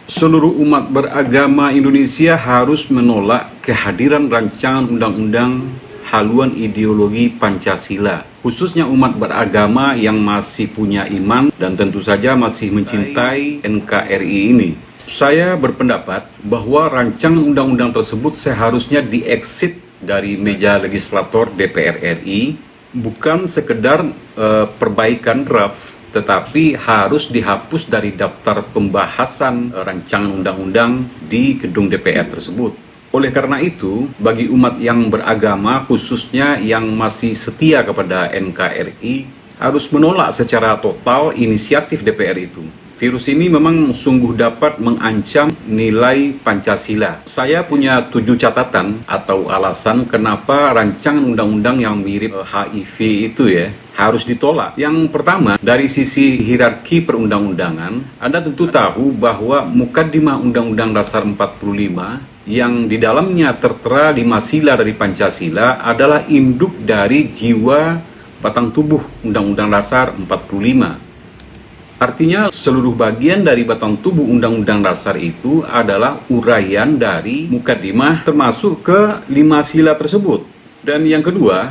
Seluruh umat beragama Indonesia harus menolak kehadiran rancangan undang-undang haluan ideologi Pancasila, khususnya umat beragama yang masih punya iman dan tentu saja masih mencintai NKRI ini. Saya berpendapat bahwa rancangan undang-undang tersebut seharusnya di-exit dari meja legislator DPR RI, bukan sekedar perbaikan draft, tetapi harus dihapus dari daftar pembahasan rancangan undang-undang di gedung DPR tersebut. Oleh karena itu, bagi umat yang beragama, khususnya yang masih setia kepada NKRI, harus menolak secara total inisiatif DPR itu. Virus ini memang sungguh dapat mengancam nilai Pancasila. Saya punya 7 catatan atau alasan kenapa rancangan undang-undang yang mirip HIV itu harus ditolak. Yang pertama, dari sisi hierarki perundang-undangan, Anda tentu tahu bahwa Mukaddimah Undang-Undang Dasar 45 yang di dalamnya tertera 5 sila dari Pancasila adalah induk dari jiwa batang tubuh Undang-Undang Dasar 45. Artinya seluruh bagian dari batang tubuh Undang-Undang Dasar itu adalah uraian dari Mukaddimah termasuk ke 5 sila tersebut. Dan yang kedua,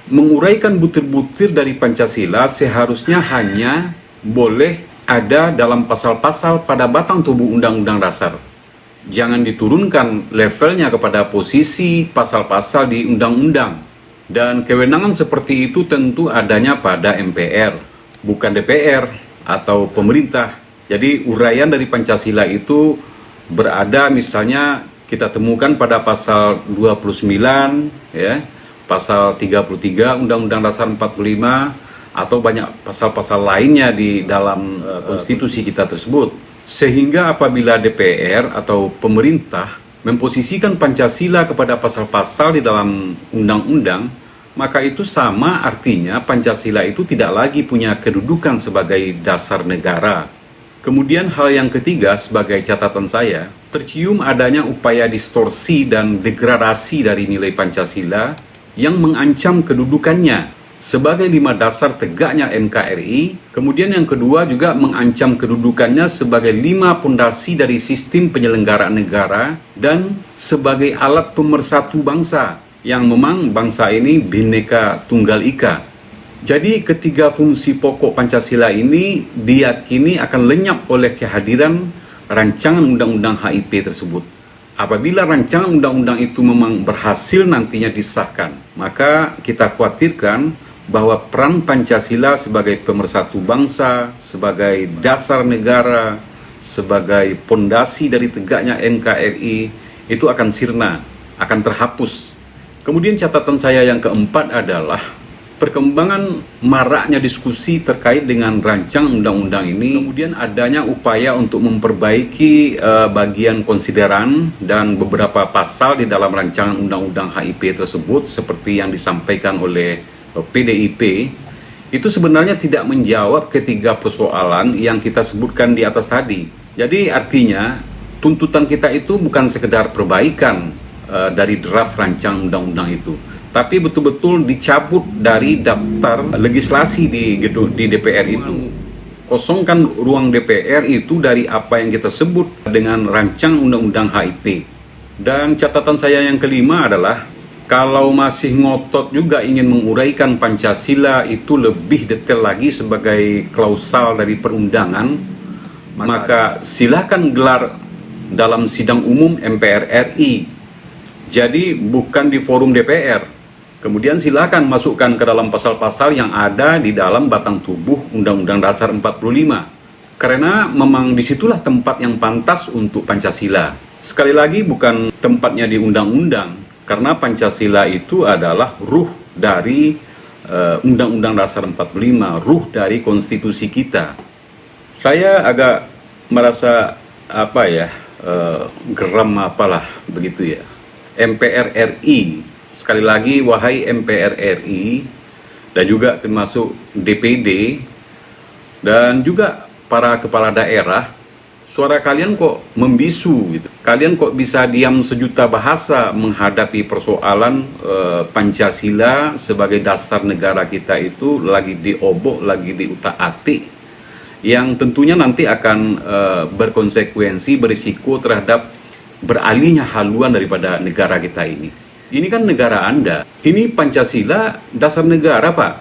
menguraikan butir-butir dari Pancasila seharusnya hanya boleh ada dalam pasal-pasal pada batang tubuh Undang-Undang Dasar. Jangan diturunkan levelnya kepada posisi pasal-pasal di undang-undang. Dan kewenangan seperti itu tentu adanya pada MPR, bukan DPR atau pemerintah. Jadi uraian dari Pancasila itu berada, misalnya kita temukan pada pasal 29 pasal 33 Undang-Undang Dasar 45 atau banyak pasal-pasal lainnya di dalam konstitusi kita tersebut. Sehingga apabila DPR atau pemerintah memposisikan Pancasila kepada pasal-pasal di dalam undang-undang, maka itu sama artinya Pancasila itu tidak lagi punya kedudukan sebagai dasar negara. Kemudian hal yang ketiga sebagai catatan saya, tercium adanya upaya distorsi dan degradasi dari nilai Pancasila yang mengancam kedudukannya sebagai 5 dasar tegaknya NKRI. Kemudian yang kedua juga mengancam kedudukannya sebagai 5 pondasi dari sistem penyelenggaraan negara dan sebagai alat pemersatu bangsa, yang memang bangsa ini Bhinneka Tunggal Ika. Jadi ketiga fungsi pokok Pancasila ini diyakini akan lenyap oleh kehadiran rancangan undang-undang HIP tersebut. Apabila rancangan undang-undang itu memang berhasil nantinya disahkan, maka kita khawatirkan bahwa peran Pancasila sebagai pemersatu bangsa, sebagai dasar negara, sebagai pondasi dari tegaknya NKRI itu akan sirna, akan terhapus. Kemudian catatan saya yang keempat adalah perkembangan maraknya diskusi terkait dengan rancangan undang-undang ini, kemudian adanya upaya untuk memperbaiki bagian konsideran dan beberapa pasal di dalam rancangan undang-undang HIP tersebut seperti yang disampaikan oleh PDIP, itu sebenarnya tidak menjawab ketiga persoalan yang kita sebutkan di atas tadi. Jadi artinya tuntutan kita itu bukan sekedar perbaikan dari draft rancangan undang-undang itu, tapi betul-betul dicabut dari daftar legislasi di DPR itu. Kosongkan ruang DPR itu dari apa yang kita sebut dengan rancangan undang-undang HIP. Dan catatan saya yang kelima adalah, kalau masih ngotot juga ingin menguraikan Pancasila itu lebih detail lagi sebagai klausal dari perundangan, maka silakan gelar dalam sidang umum MPR RI. Jadi bukan di forum DPR. Kemudian silakan masukkan ke dalam pasal-pasal yang ada di dalam batang tubuh Undang-Undang Dasar 45. Karena memang disitulah tempat yang pantas untuk Pancasila. Sekali lagi bukan tempatnya di undang-undang, karena Pancasila itu adalah ruh dari Undang-Undang Dasar 45, ruh dari konstitusi kita. Saya agak merasa geram apalah begitu ya. MPR RI, sekali lagi wahai MPR RI dan juga termasuk DPD dan juga para kepala daerah, suara kalian kok membisu gitu. Kalian kok bisa diam sejuta bahasa menghadapi persoalan Pancasila sebagai dasar negara kita itu lagi diobok, lagi diutak-atik. yang tentunya nanti akan berkonsekuensi, berisiko terhadap beralihnya haluan daripada negara kita ini. Ini kan negara Anda. Ini Pancasila dasar negara, Pak.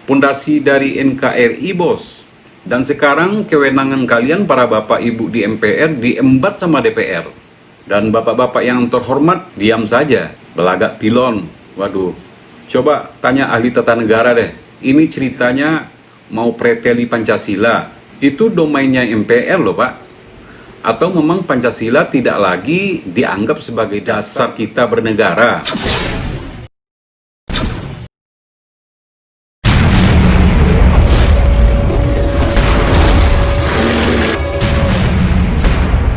Pondasi dari NKRI, bos. Dan sekarang kewenangan kalian para bapak ibu di MPR diembat sama DPR. Dan bapak-bapak yang terhormat diam saja, belagak pilon. Waduh, coba tanya ahli tata negara deh. Ini ceritanya mau preteli Pancasila. Itu domainnya MPR loh, Pak. Atau memang Pancasila tidak lagi dianggap sebagai dasar kita bernegara?